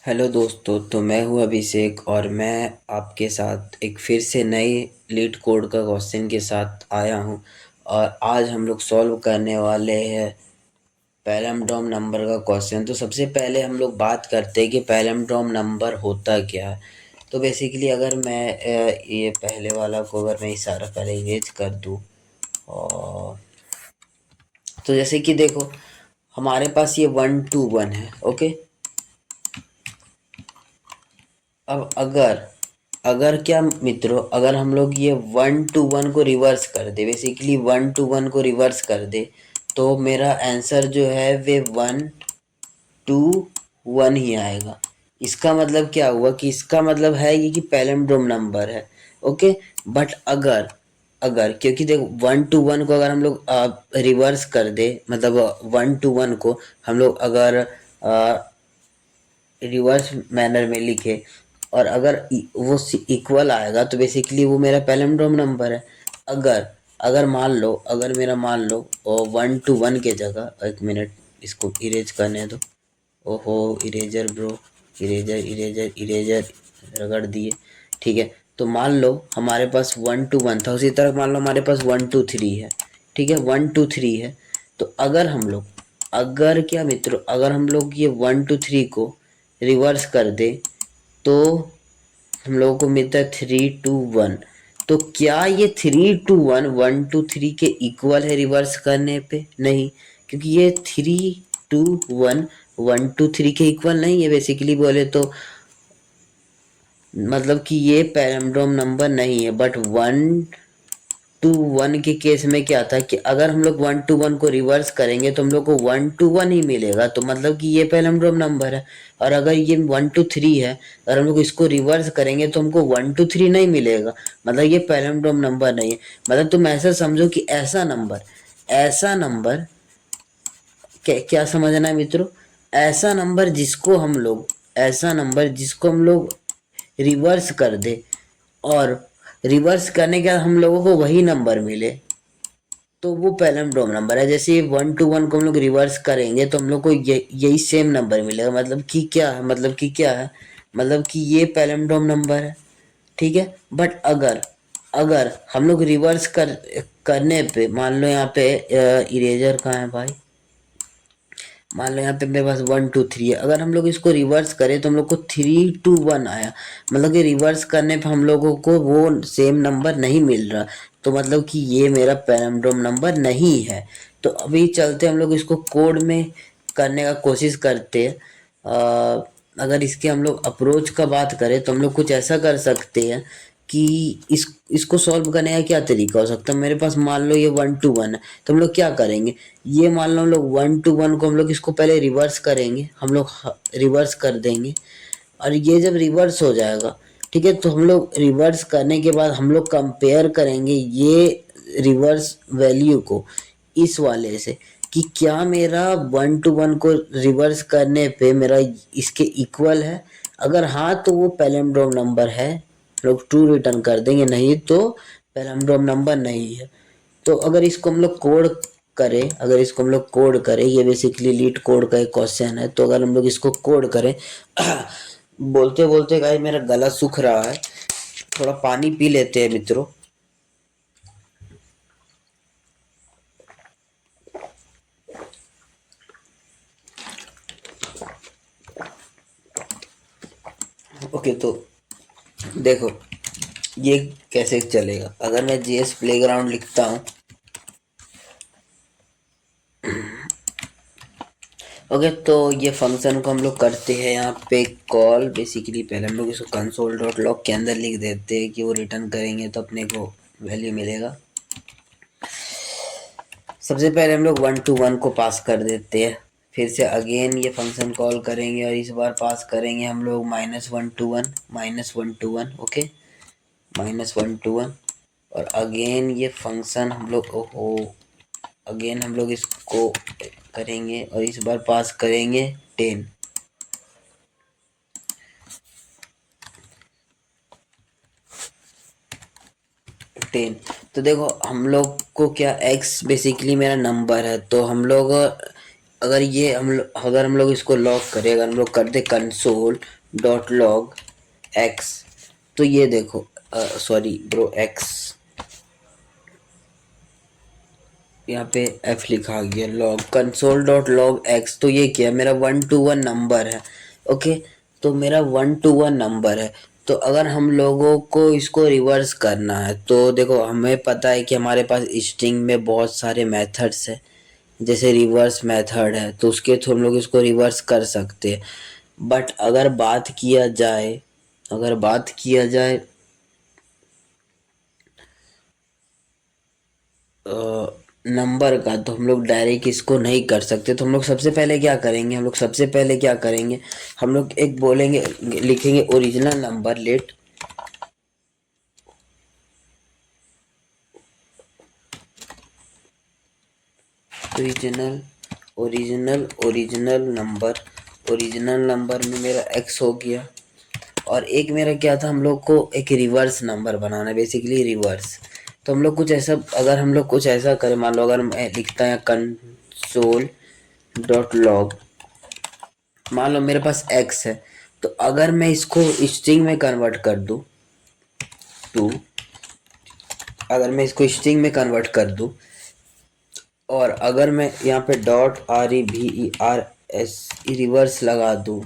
Hello दोस्तों, तो मैं हूं अभिषेक और मैं आपके साथ एक फिर से नए लीड कोड का क्वेश्चन के साथ आया हूं। और आज हम लोग सॉल्व करने वाले हैं पैलमड्रॉम नंबर का क्वेश्चन। तो सबसे पहले हम लोग बात करते हैं कि पैलमड्रॉम नंबर होता क्या है। तो बेसिकली अगर मैं ये पहले वाला को अगर मैं इशारा पहले इरेज कर दूं, और तो जैसे कि देखो हमारे पास ये 1 2 1 है। ओके, अब अगर अगर क्या मित्रों, अगर हम लोग ये 1 2 1 को रिवर्स कर दे, बेसिकली 1 2 1 को रिवर्स कर दे, तो मेरा आंसर जो है वे 1 2 1 ही आएगा। इसका मतलब क्या हुआ कि इसका मतलब है ये कि पैलिंड्रोम नंबर है। ओके, बट अगर अगर क्योंकि देखो 1 2 1 को अगर हम लोग रिवर्स कर दे, मतलब 1 2 1 को हम लोग अगर रिवर्स मैनर में लिखे और अगर वो इक्वल आएगा तो बेसिकली वो मेरा पैलिंड्रोम नंबर है। अगर अगर मान लो और 1 2 1 के जगह, एक मिनट इसको इरेज करने दो। ओहो, eraser bro, eraser eraser eraser रगड़ दिए। ठीक है, तो मान लो हमारे पास 1 2 1 था, उसी तरह मान लो हमारे पास 1 2 3 है। ठीक है, 1 2 3 है। तो अगर हम लोग, अगर क्या मित्रों, अगर हम लोग ये 1 2 3 को रिवर्स कर दे तो हम लोगों को मिलता है 3 2 1। तो क्या ये 3 2 1 1 2 3 के इक्वल है रिवर्स करने पे? नहीं, क्योंकि ये 3 2 1 1 2 3 के इक्वल नहीं है। बेसिकली बोले तो मतलब कि ये पैलिंड्रोम नंबर नहीं है। बट 1 2 1 के केस में क्या था कि अगर हम लोग 1 2 1 को रिवर्स करेंगे तो हम लोग को 1 2 1 ही मिलेगा, तो मतलब कि ये पैलिंड्रोम नंबर है। और अगर ये 1 2 3 है और हम लोग इसको रिवर्स करेंगे तो हमको 1 2 3 नहीं मिलेगा, मतलब ये पैलिंड्रोम नंबर नहीं है। मतलब तुम ऐसा समझो कि ऐसा नंबर क्या समझना है मित्रों, ऐसा नंबर जिसको हम लोग रिवर्स कर दे और रिवर्स करने के बाद हम लोगों को वही नंबर मिले, तो वो पैलिंड्रोम नंबर है। जैसे 1 2 1 को हम लोग रिवर्स करेंगे तो हम लोग को यही सेम नंबर मिलेगा। मतलब कि ये पैलिंड्रोम नंबर है। ठीक है, बट अगर अगर हम लोग रिवर्स करने पे, मान लो यहाँ पे इरेजर कहाँ है भाई, मान लो यहाँ पे मेरे पास 1 2 3 है। अगर हम लोग इसको रिवर्स करें तो हम लोग को 3 2 1 आया, मतलब कि रिवर्स करने पे हम लोगों को वो सेम नंबर नहीं मिल रहा, तो मतलब कि ये मेरा पैलिंड्रोम नंबर नहीं है। तो अभी चलते हम लोग इसको कोड में करने का कोशिश करते हैं। अगर इसके हम लोग अप्रोच का बात करें तो हम लोग कुछ ऐसा कर सकते हैं कि इसको सॉल्व करने का क्या तरीका हो सकता है। मेरे पास मान लो ये 1 2 1 है, तो हम लोग क्या करेंगे, ये मान लो हम लोग 1 2 1 को हम लोग इसको पहले रिवर्स करेंगे, हम लोग रिवर्स कर देंगे। और ये जब रिवर्स हो जाएगा, ठीक है, तो हम लोग रिवर्स करने के बाद हम लोग कंपेयर करेंगे ये रिवर्स वैल्यू को इस वाले से कि क्या मेरा 1 2 1 को रिवर्स करने पे मेरा इसके इक्वल है। अगर हाँ तो वो पैलिंड्रोम नंबर है, लोग ट्रू रिटर्न कर देंगे, नहीं तो पैलिंड्रोम नंबर नहीं है। तो अगर इसको हम लोग कोड करें, ये बेसिकली लीड कोड का एक क्वेश्चन है, तो अगर हम लोग इसको कोड करें बोलते बोलते गाइस मेरा गला सूख रहा है, थोड़ा पानी पी लेते हैं मित्रों। ओके, तो देखो ये कैसे चलेगा। अगर मैं जेएस प्लेग्राउंड लिखता हूँ, ओके, तो ये फंक्शन को हम लोग करते हैं यहाँ पे कॉल। बेसिकली पहले हम लोग इसको कंसोल डॉट लॉग के अंदर लिख देते हैं कि वो रिटर्न करेंगे तो अपने को वैल्यू मिलेगा। सबसे पहले हम लोग 1 2 1 को पास कर देते हैं, फिर से अगेन ये फंक्शन कॉल करेंगे और इस बार पास करेंगे हम लोग -1 2 1 ओके, -1 2 1। और अगेन ये फंक्शन हम लोग, ओहो, अगेन हम लोग इसको करेंगे और इस बार पास करेंगे 10। तो देखो हम लोग को क्या, x बेसिकली मेरा नंबर है, तो हम लोग अगर हम लोग इसको लॉग करें, अगर हम लोग कर दे कंसोल डॉट लॉग एक्स, तो ये देखो, सॉरी ब्रो, एक्स यहाँ पे एफ लिखा गया, log console dot log x, तो ये क्या है, मेरा 1 to 1 नंबर है। ओके, तो मेरा 1 to 1 नंबर है। तो अगर हम लोगों को इसको रिवर्स करना है, तो देखो हमें पता है कि हमारे पास स्ट्रिंग में बहुत सारे मेथड्स है, जैसे रिवर्स मेथड है, तो उसके थ्रू हम लोग इसको रिवर्स कर सकते हैं। बट अगर बात किया जाए नंबर का, तो हम लोग डायरेक्ट इसको नहीं कर सकते। तो हम लोग सबसे पहले क्या करेंगे, हम लोग एक बोलेंगे, लिखेंगे original number, let original original number में मेरा एक्स हो गया। और एक मेरा क्या था, हम लोग को एक रिवर्स नंबर बनाना है, बेसिकली रिवर्स। तो हम लोग कुछ ऐसा, अगर हम लोग कुछ ऐसा करें, मान लो अगर मैं लिखता है कंसोल डॉट लॉग, मान लो मेरे पास x है, तो अगर मैं इसको स्ट्रिंग में कन्वर्ट कर दूं, टू अगर मैं इसको स्ट्रिंग में कन्वर्ट कर दूं, और अगर मैं यहाँ पे डॉट REVERS रिवर्स लगा दूं,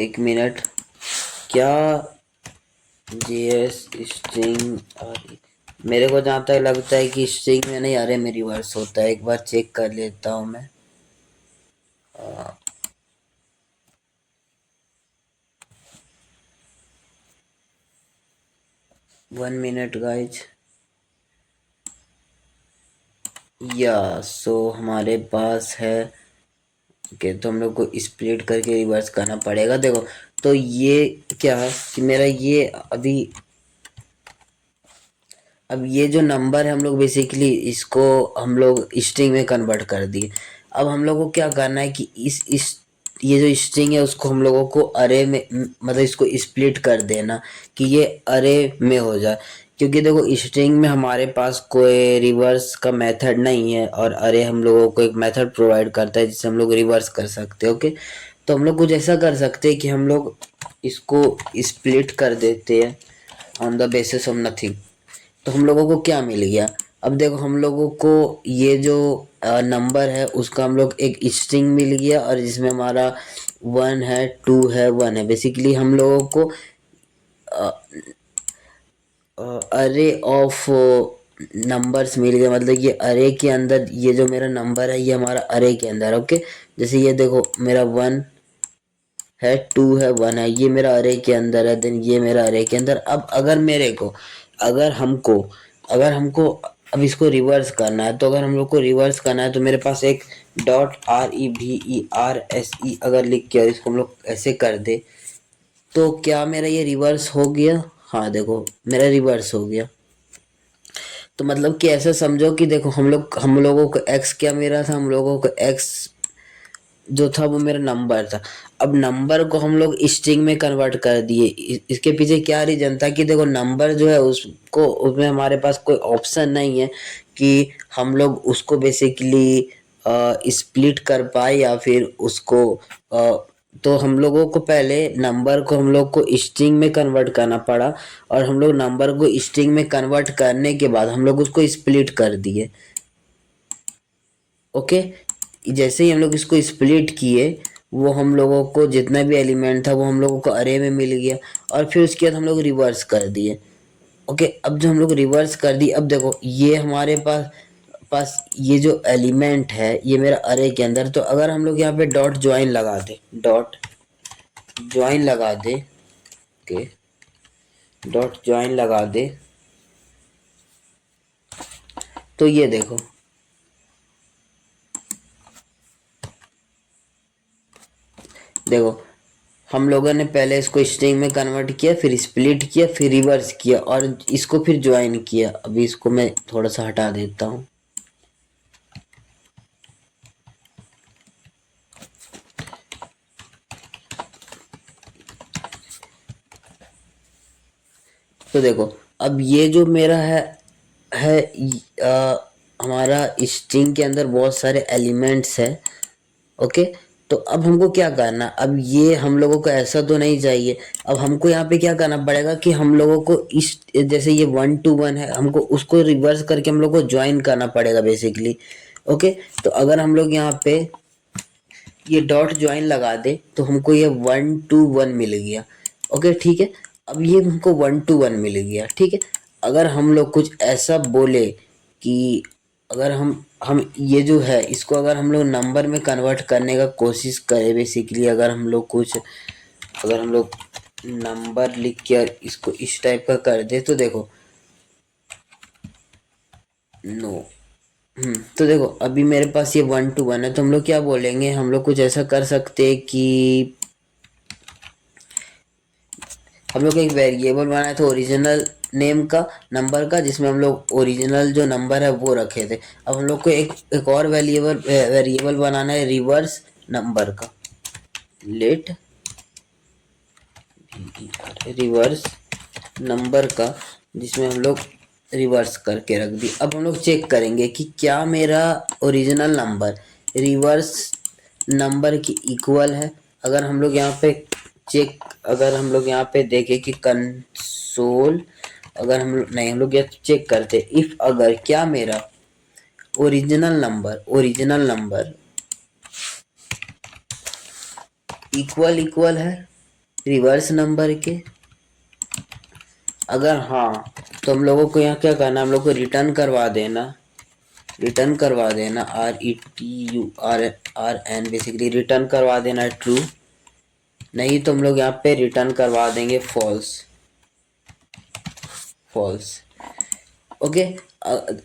एक मिनट, क्या JS स्ट्रिंग मेरे को जहाँ तक लगता है कि स्ट्रिंग में नहीं, अरे में रिवर्स होता है, एक बार चेक कर लेता हूँ मैं। 1 मिनट गाइज। या सो हमारे पास है, ओके, तो हम लोग को स्प्लिट करके रिवर्स करना पड़ेगा। देखो, तो ये क्या है कि मेरा ये अभी, अब ये जो नंबर है, हम लोग बेसिकली इसको हम लोग स्ट्रिंग में कन्वर्ट कर दिए। अब हम लोग को क्या करना है कि इस ये जो स्ट्रिंग है उसको हम लोगों को अरे में, मतलब इसको स्प्लिट कर देना कि ये अरे में हो जाए। क्योंकि देखो स्ट्रिंग में हमारे पास कोई रिवर्स का मेथड नहीं है, और अरे हम लोगों को एक मेथड प्रोवाइड करता है जिससे हम लोग रिवर्स कर सकते हैं। ओके, तो हम लोग कुछ ऐसा कर सकते हैं कि हम लोग इसको स्प्लिट कर देते हैं on the basis of nothing. तो हम लोगों को क्या मिल गया, अब देखो हम लोगों को ये जो नंबर है उसका हम लोग एक स्ट्रिंग मिल गया, और जिसमें हमारा 1 है 2 है 1 है, बेसिकली हम लोगों को अरे ऑफ नंबर्स मिल गए। मतलब ये अरे के अंदर, ये जो मेरा नंबर है ये हमारा अरे के अंदर। ओके, जैसे ये देखो मेरा 1 है 2 है 1 है, ये मेरा अरे के अंदर है, देन ये मेरा अरे के अंदर। अब अगर मेरे को, अगर हमको अगर हमको अब इसको रिवर्स करना है, तो अगर हम लोग को रिवर्स करना है, तो मेरे पास एक डॉट REVERSE अगर लिख के और इसको हम लोग ऐसे कर दे, तो क्या मेरा ये रिवर्स हो गया? हाँ देखो, मेरा रिवर्स हो गया। तो मतलब कि ऐसा समझो कि देखो हम लोगों को एक्स क्या मेरा था, हम लोगों को एक्स जो था वो मेरा नंबर था। अब नंबर को हम लोग स्ट्रिंग में कन्वर्ट कर दिए। इसके पीछे क्या रीजन था कि देखो नंबर जो है उसको, उसमें हमारे पास कोई ऑप्शन नहीं है कि हम लोग उसको बेसिकली स्प्लिट कर पाए या फिर उसको तो हम लोगों को पहले नंबर को हम लोग को स्ट्रिंग में कन्वर्ट करना पड़ा, और हम लोग नंबर को स्ट्रिंग में कन्वर्ट करने के बाद हम लोग उसको स्प्लिट कर दिए। ओके, जैसे ही हम लोग इसको स्प्लिट किए, वो हम लोगों को जितना भी एलिमेंट था वो हम लोगों को अरे में मिल गया, और फिर उसके बाद हम लोग रिवर्स कर दिए। ओके, अब जो हम लोग रिवर्स कर दिए, अब देखो ये हमारे पास पास ये जो एलिमेंट है ये मेरा अरे के अंदर। तो अगर हम लोग यहाँ पे डॉट ज्वाइन लगा दे, डॉट ज्वाइन लगा दे, ओके, डॉट ज्वाइन लगा दे, तो ये देखो, देखो हम लोगों ने पहले इसको स्ट्रिंग में कन्वर्ट किया, फिर स्प्लिट किया, फिर रिवर्स किया, और इसको फिर ज्वाइन किया। अभी इसको मैं थोड़ा सा हटा देता हूँ। तो देखो अब ये जो मेरा है हमारा स्ट्रिंग के अंदर बहुत सारे एलिमेंट्स है। ओके, तो अब हमको क्या करना, अब ये हम लोगों को ऐसा तो नहीं चाहिए। अब हमको यहाँ पे क्या करना पड़ेगा कि हम लोगों को इस जैसे ये 1 to 1 है, हमको उसको रिवर्स करके हम लोग को ज्वाइन करना पड़ेगा बेसिकली। ओके, तो अगर हम लोग यहाँ पे ये डॉट ज्वाइन लगा दे तो हमको ये 1 to 1 मिल गया। ओके ठीक है, अब ये हमको 1 to 1 मिल गया। ठीक है, अगर हम लोग कुछ ऐसा बोले कि अगर हम ये जो है इसको अगर हम लोग नंबर में कन्वर्ट करने का कोशिश करें बेसिकली, अगर हम लोग कुछ अगर हम लोग नंबर लिख के इसको इस टाइप का कर दे तो देखो नो तो देखो अभी मेरे पास ये 1 to 1 है, तो हम लोग क्या बोलेंगे, हम लोग कुछ ऐसा कर सकते हैं कि हम लोग एक वेरिएबल बनाया था ओरिजिनल नेम का नंबर का, जिसमें हम लोग ओरिजिनल जो नंबर है वो रखे थे। अब हम लोग को एक और वेरिएबल बनाना है रिवर्स नंबर का, लेट रिवर्स नंबर का, जिसमें हम लोग रिवर्स करके रख दी। अब हम लोग चेक करेंगे कि क्या मेरा ओरिजिनल नंबर रिवर्स नंबर की इक्वल है। अगर हम लोग यहाँ पे अगर हम लोग यहाँ पे देखें कि कंसोल, अगर हम लोग नहीं, हम लोग ये चेक करते इफ अगर क्या मेरा ओरिजिनल नंबर इक्वल है रिवर्स नंबर के। अगर हाँ, तो हम लोगों को यहाँ क्या करना, हम लोग को रिटर्न करवा देना RETURN बेसिकली रिटर्न करवा देना ट्रू। नहीं तो हम लोग यहाँ पे रिटर्न करवा देंगे फॉल्स। ओके,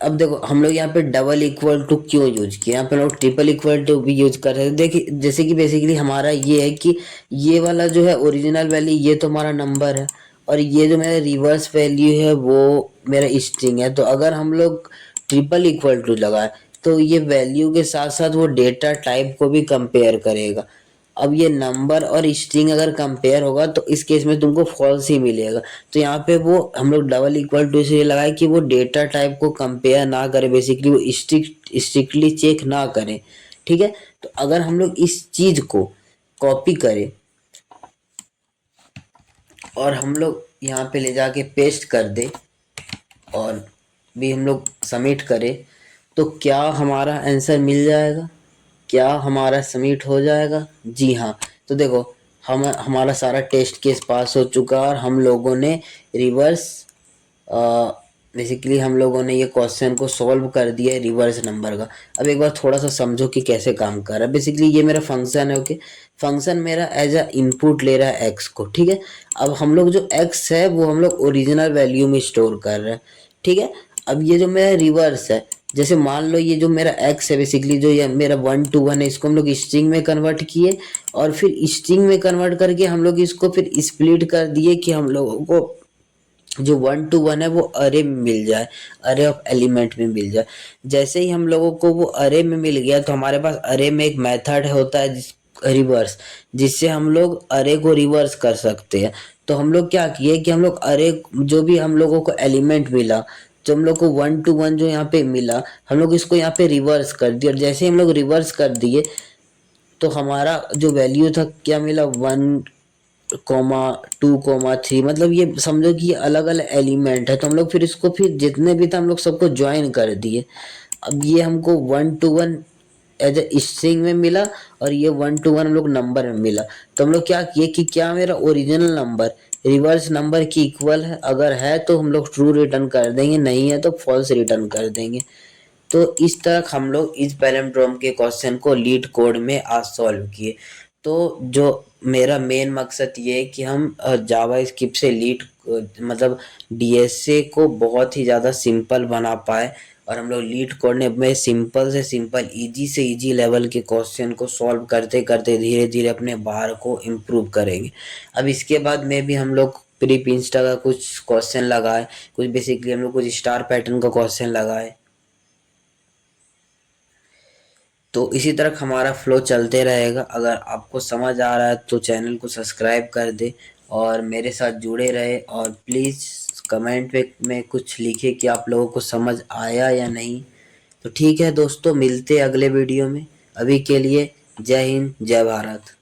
अब देखो हम लोग यहाँ पे डबल इक्वल टू क्यों यूज किया, यहाँ पे लोग ट्रिपल इक्वल टू भी यूज कर रहे हैं। देखिए जैसे कि बेसिकली हमारा ये है कि ये वाला जो है ओरिजिनल वैल्यू ये तो हमारा नंबर है, और ये जो मेरा रिवर्स वैल्यू है वो मेरा स्ट्रिंग है। तो अगर हम लोग ट्रिपल इक्वल टू लगाए तो ये वैल्यू के साथ साथ वो डेटा टाइप को भी कंपेयर करेगा। अब ये नंबर और स्ट्रिंग अगर कंपेयर होगा तो इस केस में तुमको फॉल्स ही मिलेगा। तो यहाँ पे वो हम लोग डबल इक्वल टू इसलिए लगाए कि वो डेटा टाइप को कंपेयर ना करे, बेसिकली वो स्ट्रिक्टली चेक ना करे। ठीक है, तो अगर हम लोग इस चीज को कॉपी करें और हम लोग यहाँ पे ले जाके पेस्ट कर दे और भी हम लोग सबमिट करें तो क्या हमारा आंसर मिल जाएगा, क्या हमारा सबमिट हो जाएगा? जी हाँ। तो देखो हमारा सारा टेस्ट केस पास हो चुका और हम लोगों ने रिवर्स बेसिकली हम लोगों ने ये क्वेश्चन को सॉल्व कर दिया है रिवर्स नंबर का। अब एक बार थोड़ा सा समझो कि कैसे काम कर रहा है। बेसिकली ये मेरा फंक्शन है। ओके, फंक्शन मेरा एज अ इनपुट ले रहा है एक्स को। ठीक है, अब हम लोग जो एक्स है वो हम लोग ओरिजिनल वैल्यू में स्टोर कर रहे हैं। ठीक है, अब ये जो मेरा रिवर्स है, जैसे मान लो ये जो मेरा एक्स है बेसिकली जो ये मेरा 1 to 1 है, इसको हम लोग स्ट्रिंग में कन्वर्ट किए और फिर स्ट्रिंग में कन्वर्ट करके हम लोग इसको फिर स्प्लिट कर दिए कि हम लोगों को जो 1 to 1 है वो अरे में मिल जाए, अरे ऑफ एलिमेंट में मिल जाए। जैसे ही हम लोगों को वो अरे में मिल गया तो हमारे पास अरे में एक मेथड होता है रिवर्स, जिससे हम लोग अरे को रिवर्स कर सकते हैं। तो हम लोग क्या किए कि हम लोग अरे जो भी हम लोगों को एलिमेंट मिला, जो हम लोग को 1 to 1 जो यहाँ पे मिला, हम लोग इसको यहाँ पे रिवर्स कर दिए। और जैसे हम लोग रिवर्स कर दिए तो हमारा जो वैल्यू था क्या मिला, 1, 2, 3, मतलब ये समझो कि ये अलग अलग एलिमेंट है। तो हम लोग फिर इसको फिर जितने भी था हम लोग सबको ज्वाइन कर दिए। अब ये हमको 1 to 1 एज ए स्ट्रिंग में मिला और ये 1 to 1 हम लोग नंबर में मिला। तो हम लोग क्या किए कि क्या मेरा ओरिजिनल नंबर रिवर्स नंबर की इक्वल है, अगर है तो हम लोग ट्रू रिटर्न कर देंगे, नहीं है तो फॉल्स रिटर्न कर देंगे। तो इस तरह हम लोग इस पैलेंड्रोम के क्वेश्चन को लीड कोड में आज सॉल्व किए। तो जो मेरा मेन मकसद ये है कि हम जावा स्क्रिप्ट से लीड मतलब डीएसए को बहुत ही ज़्यादा सिंपल बना पाए, और हम लोग लीड कोड में सिंपल से सिंपल इजी से इजी लेवल के क्वेश्चन को सॉल्व करते करते धीरे धीरे अपने बार को इम्प्रूव करेंगे। अब इसके बाद में भी हम लोग प्रीप इंस्टा का कुछ क्वेश्चन लगाए, कुछ बेसिकली हम लोग कुछ स्टार पैटर्न का क्वेश्चन लगाए। तो इसी तरह हमारा फ्लो चलते रहेगा। अगर आपको समझ आ रहा है तो चैनल को सब्सक्राइब कर दे और मेरे साथ जुड़े रहे, और प्लीज़ कमेंट में कुछ लिखे कि आप लोगों को समझ आया या नहीं। तो ठीक है दोस्तों, मिलते हैं अगले वीडियो में। अभी के लिए जय हिंद, जय भारत।